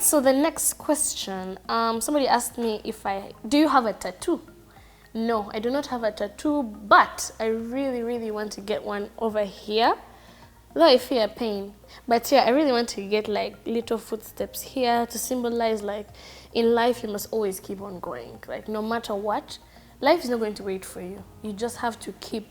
so the next question. Somebody asked me do you have a tattoo? No, I do not have a tattoo, but I really, really want to get one over here. Though I fear pain. But yeah, I really want to get like little footsteps here to symbolize like in life you must always keep on going. Like no matter what, life is not going to wait for you. You just have to keep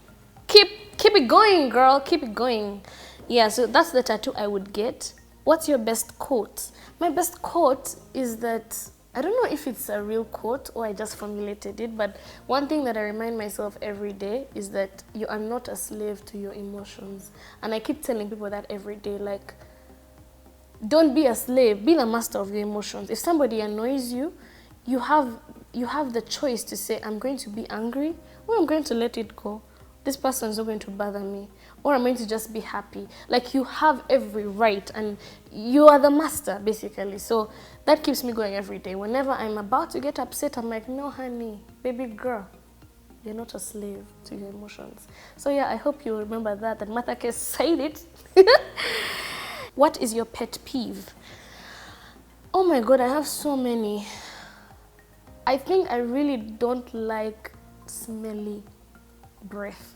it going, girl. Keep it going. Yeah, so that's the tattoo I would get. What's your best quote? My best quote is that, I don't know if it's a real quote or I just formulated it, but one thing that I remind myself every day is that you are not a slave to your emotions. And I keep telling people that every day, like, don't be a slave, be the master of your emotions. If somebody annoys you, you have the choice to say, I'm going to be angry or I'm going to let it go. This person is not going to bother me, or I'm going to just be happy. Like, you have every right and you are the master, basically. So that keeps me going every day. Whenever I'm about to get upset, I'm like, no, honey, baby girl, you're not a slave to your emotions. So yeah, I hope you remember that Martha K said it. What is your pet peeve? Oh my God, I have so many. I think I really don't like smelly breath.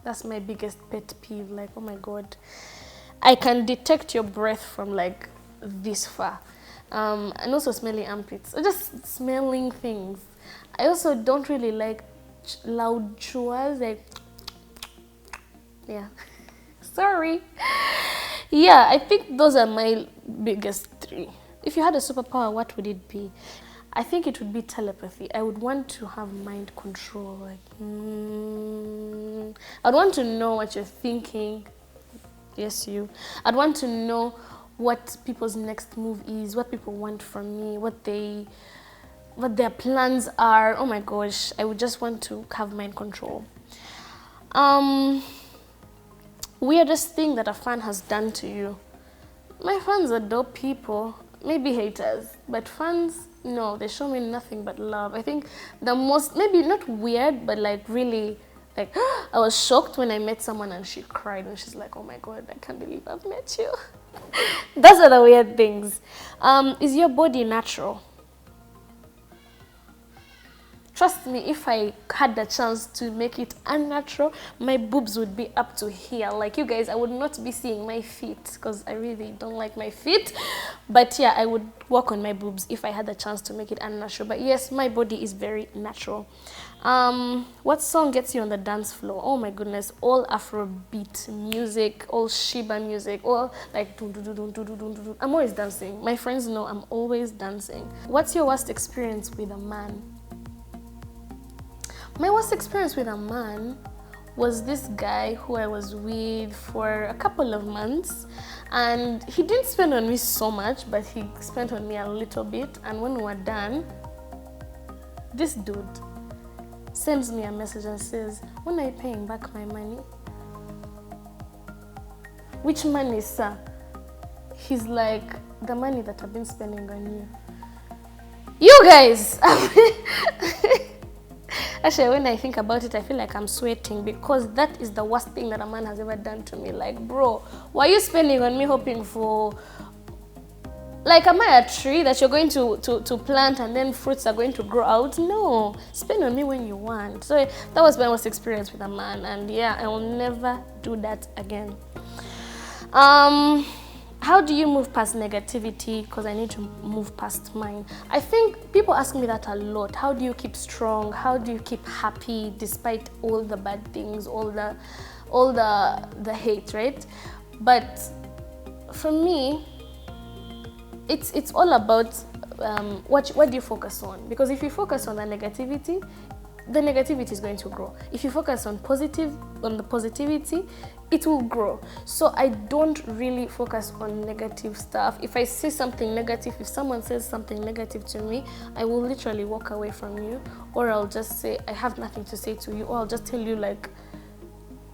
That's my biggest pet peeve. Like, oh my God, I can detect your breath from like this far. And also smelly armpits, or just smelling things. I also don't really like loud chews, like, yeah. Sorry. Yeah, I think those are my biggest three. If you had a superpower, what would it be? I think it would be telepathy. I would want to have mind control. Like, I'd want to know what you're thinking. Yes, you. I'd want to know what people's next move is, what people want from me, what their plans are. Oh my gosh, I would just want to have mind control. Weirdest thing that a fan has done to you. My fans are dope people. Maybe haters, but fans, no, they show me nothing but love. I think the most, maybe not weird, but like really, like, I was shocked when I met someone and she cried and she's like, oh my God, I can't believe I've met you. Those are the weird things. Is your body natural? Trust me, if I had the chance to make it unnatural, my boobs would be up to here. Like you guys, I would not be seeing my feet because I really don't like my feet. But yeah, I would work on my boobs if I had the chance to make it unnatural. But yes, my body is very natural. What song gets you on the dance floor? Oh my goodness, all Afrobeat music, all Shiba music, all like I'm always dancing. My friends know I'm always dancing. What's your worst experience with a man? My worst experience with a man was this guy who I was with for a couple of months, and he didn't spend on me so much, but he spent on me a little bit. And when we were done, this dude sends me a message and says, when are you paying back my money? Which money, sir? He's like, the money that I've been spending on you. You guys! Actually, when I think about it, I feel like I'm sweating because that is the worst thing that a man has ever done to me. Like, bro, why are you spending on me hoping for... Like, am I a tree that you're going to plant and then fruits are going to grow out? No, spend on me when you want. So that was my worst experience with a man, and yeah, I will never do that again. How do you move past negativity? Because I need to move past mine. I think people ask me that a lot. How do you keep strong? How do you keep happy despite all the bad things, all the hate, right? But for me, it's all about what do you focus on? Because if you focus on the negativity is going to grow. If you focus on the positivity, it will grow. So I don't really focus on negative stuff. If I say something negative, if someone says something negative to me, I will literally walk away from you, or I'll just say, I have nothing to say to you, or I'll just tell you like,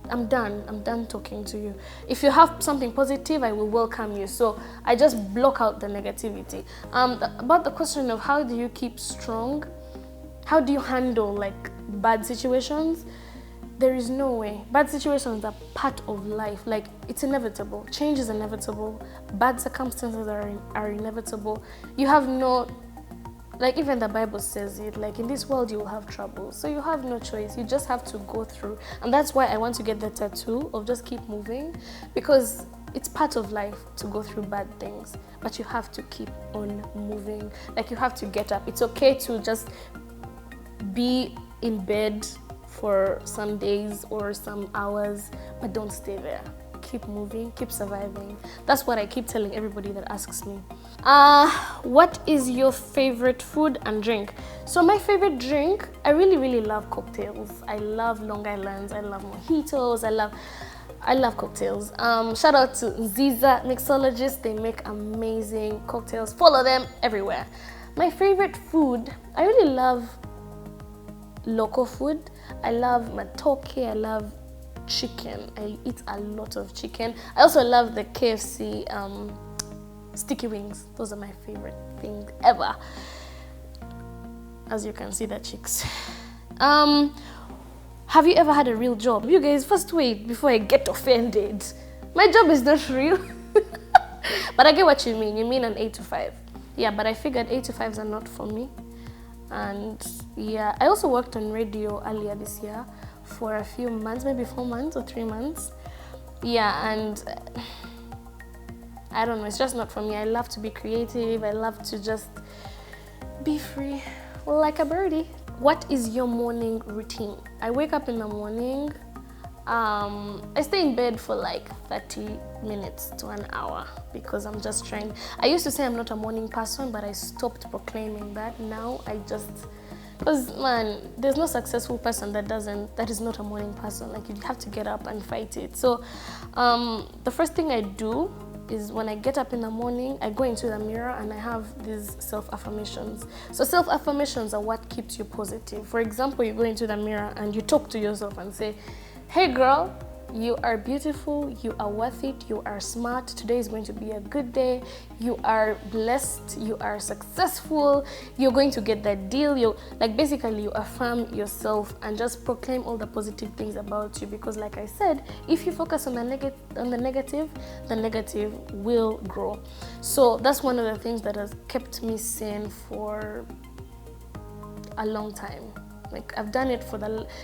I'm done talking to you. If you have something positive, I will welcome you. So I just block out the negativity. About the question of how do you keep strong, how do you handle like bad situations? there is no way. Bad situations are part of life. Like, it's inevitable. Change is inevitable. Bad circumstances are inevitable. You have no, like, even the Bible says it, like, in this world you will have trouble. So you have no choice. You just have to go through. And that's why I want to get the tattoo of just keep moving, because it's part of life to go through bad things, but you have to keep on moving. Like, you have to get up. It's okay to just be in bed for some days or some hours, but don't stay there. Keep moving, keep surviving. That's what I keep telling everybody that asks me. What is your favorite food and drink? So my favorite drink, I really love cocktails. I love Long Islands, I love mojitos, I love cocktails. Shout out to Ziza Mixologist. They make amazing cocktails. Follow them everywhere. My favorite food, I really love local food. I love matoke, I love chicken. I eat a lot of chicken. I also love the KFC sticky wings. Those are my favorite things ever. As you can see, the chicks. Have you ever had a real job? You guys, first wait before I get offended. My job is not real. But I get what you mean. You mean an 8 to 5. Yeah, but I figured 8 to 5s are not for me. And yeah, I also worked on radio earlier this year for a few months, maybe 4 months or 3 months. Yeah, and I don't know, it's just not for me. I love to be creative. I love to just be free, like a birdie. What is your morning routine? I wake up in the morning. I stay in bed for like 30 minutes to an hour because I'm just trying. I used to say I'm not a morning person, but I stopped proclaiming that. Now I just, because man, there's no successful person that is not a morning person. Like, you have to get up and fight it. So the first thing I do is when I get up in the morning, I go into the mirror and I have these self-affirmations. So self-affirmations are what keeps you positive. For example, you go into the mirror and you talk to yourself and say, hey girl, you are beautiful, you are worth it, you are smart, today is going to be a good day, you are blessed, you are successful, you're going to get that deal. You basically you affirm yourself and just proclaim all the positive things about you, because like I said, if you focus on the negative will grow. So that's one of the things that has kept me sane for a long time. Like, I've done it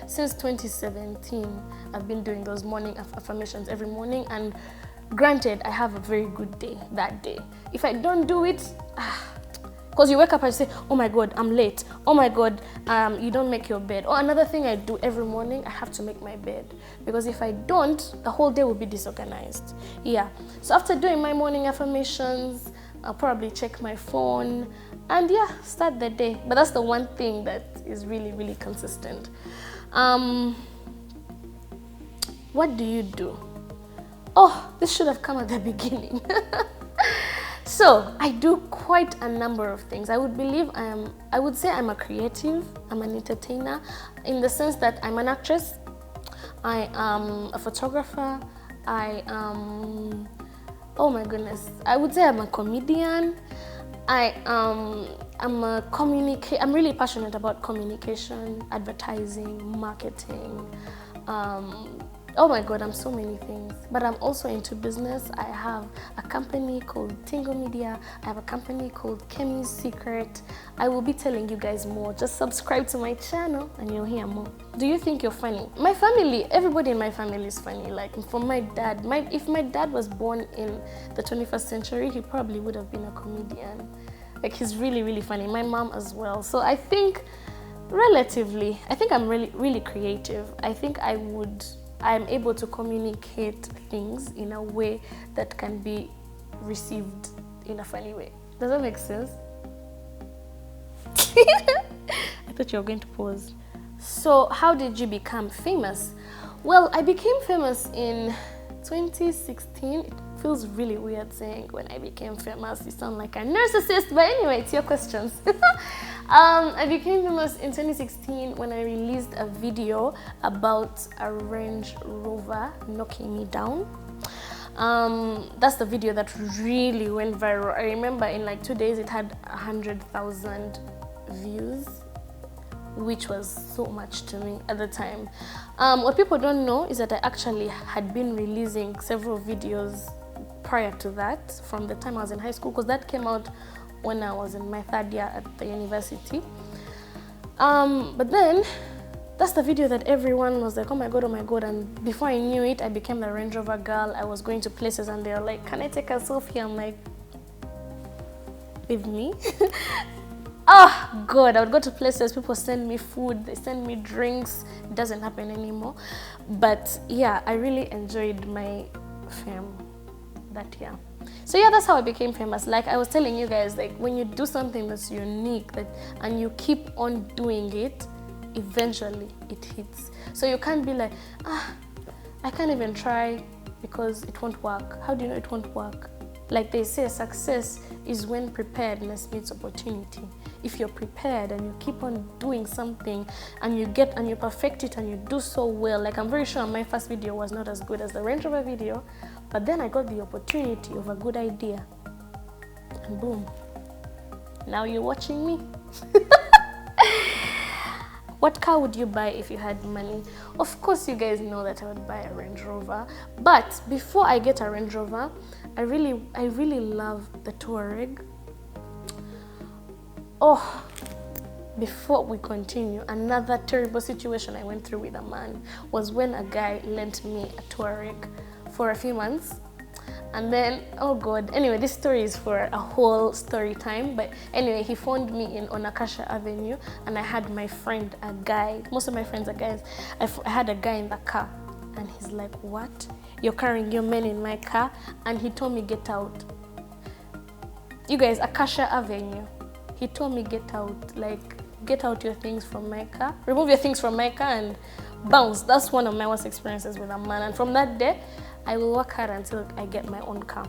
since 2017. I've been doing those morning affirmations every morning, and granted, I have a very good day that day. If I don't do it, because you wake up and say, oh my God, I'm late. Oh my God, you don't make your bed. Or another thing I do every morning, I have to make my bed, because if I don't, the whole day will be disorganized. Yeah. So after doing my morning affirmations, I'll probably check my phone and yeah, start the day. But that's the one thing that is really consistent. What do you do? Oh, this should have come at the beginning. So I do quite a number of things. I would say I'm a creative, I'm an entertainer, in the sense that I'm an actress, I am a photographer, I am, oh my goodness, I would say I'm a comedian. I'm really passionate about communication, advertising, marketing. Oh my God, I'm so many things. But I'm also into business. I have a company called Tingo Media. I have a company called Kemi's Secret. I will be telling you guys more. Just subscribe to my channel and you'll hear more. Do you think you're funny? My family, everybody in my family is funny. Like, from my dad, if my dad was born in the 21st century, he probably would have been a comedian. Like, he's really funny. My mom as well. So I think I'm really creative. I think I'm able to communicate things in a way that can be received in a funny way. Does that make sense? I thought you were going to pause. So how did you become famous? Well, I became famous in 2016. It feels really weird saying when I became famous. You sound like a narcissist, but anyway, it's your questions. I became famous in 2016 when I released a video about a Range Rover knocking me down. That's the video that really went viral. I remember in like 2 days it had 100,000 views. which was so much to me at the time. What people don't know is that I actually had been releasing several videos prior to that, from the time I was in high school, because that came out when I was in my 3rd year at the university. But then that's the video that everyone was like, oh my god, and before I knew it, I became the Range Rover girl. I was going to places and they were like, can I take a selfie? I'm like, with me? Oh god, I would go to places, people send me food, they send me drinks. It doesn't happen anymore. But yeah, I really enjoyed my fame that year. So yeah, that's how I became famous. Like I was telling you guys, like when you do something that's unique and you keep on doing it, eventually it hits. So you can't be like, I can't even try because it won't work. How do you know it won't work? Like they say, success is when preparedness meets opportunity. If you're prepared and you keep on doing something and you perfect it and you do so well, like I'm very sure my first video was not as good as the Range Rover video, but then I got the opportunity of a good idea and boom, now you're watching me. What car would you buy if you had money? Of course, you guys know that I would buy a Range Rover. But before I get a Range Rover, I really love the Touareg. Oh, before we continue, another terrible situation I went through with a man was when a guy lent me a Touareg for a few months. And then, oh god, anyway, this story is for a whole story time. But anyway, he phoned me on Acacia Avenue and I had my friend, a guy. Most of my friends are guys. I had a guy in the car and he's like, what? You're carrying your men in my car? And he told me, get out. You guys, Acacia Avenue. He told me, get out. Like, get out your things from my car. Remove your things from my car and bounce. That's one of my worst experiences with a man. And from that day, I will work hard until I get my own car.